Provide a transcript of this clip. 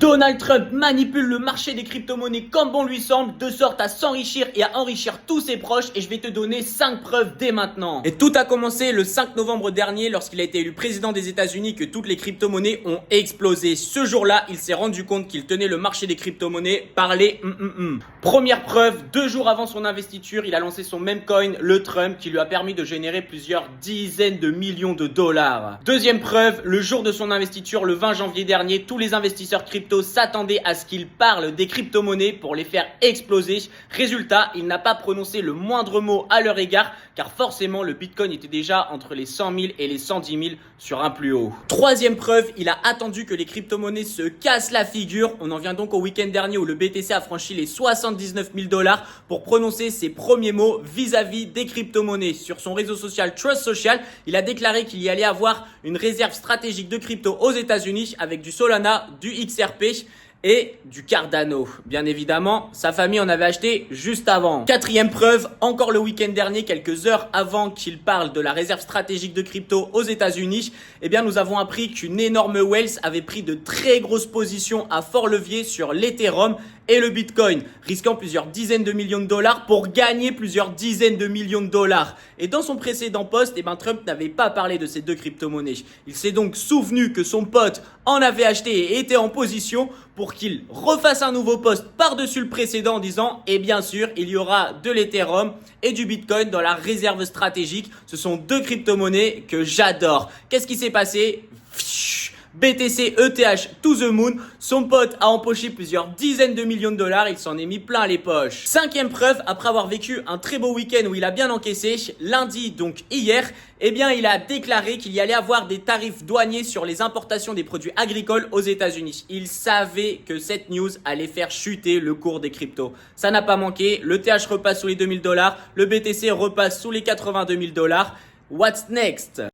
Donald Trump manipule le marché des crypto-monnaies comme bon lui semble, de sorte à s'enrichir et à enrichir tous ses proches, et je vais te donner 5 preuves dès maintenant. Et tout a commencé le 5 novembre dernier lorsqu'il a été élu président des États-Unis que toutes les crypto-monnaies ont explosé. Ce jour-là, il s'est rendu compte qu'il tenait le marché des crypto-monnaies par les Première preuve, 2 jours avant son investiture, il a lancé son meme coin, le Trump, qui lui a permis de générer plusieurs dizaines de millions de dollars. Deuxième preuve, le jour de son investiture, le 20 janvier dernier, tous les investisseurs crypto s'attendaient à ce qu'il parle des crypto-monnaies pour les faire exploser. Résultat, il n'a pas prononcé le moindre mot à leur égard, car forcément le Bitcoin était déjà entre les 100 000 et les 110 000 sur un plus haut. Troisième preuve, il a attendu que les crypto-monnaies se cassent la figure. On en vient donc au week-end dernier où le BTC a franchi les 79 000 dollars pour prononcer ses premiers mots vis-à-vis des crypto-monnaies. Sur son réseau social Trust Social, il a déclaré qu'il y allait avoir une réserve stratégique de crypto aux États-Unis avec du Solana, du XRP et du Cardano. Bien évidemment, sa famille en avait acheté juste avant. Quatrième preuve, encore le week-end dernier, quelques heures avant qu'il parle de la réserve stratégique de crypto aux États-Unis, eh bien nous avons appris qu'une énorme whale avait pris de très grosses positions à fort levier sur l'Ethereum et le Bitcoin, risquant plusieurs dizaines de millions de dollars pour gagner plusieurs dizaines de millions de dollars. Et dans son précédent post, Trump n'avait pas parlé de ces deux crypto-monnaies. Il s'est donc souvenu que son pote en avait acheté et était en position pour qu'il refasse un nouveau post par-dessus le précédent en disant « Et bien sûr, il y aura de l'Ethereum et du Bitcoin dans la réserve stratégique. Ce sont deux crypto-monnaies que j'adore. » Qu'est-ce qui s'est passé ? BTC ETH to the moon, son pote a empoché plusieurs dizaines de millions de dollars, il s'en est mis plein les poches. Cinquième preuve, après avoir vécu un très beau week-end où il a bien encaissé, lundi donc hier, il a déclaré qu'il y allait avoir des tarifs douaniers sur les importations des produits agricoles aux États-Unis. Il savait que cette news allait faire chuter le cours des cryptos. Ça n'a pas manqué, le TH repasse sous les 2000 dollars, le BTC repasse sous les 82 000 dollars. What's next?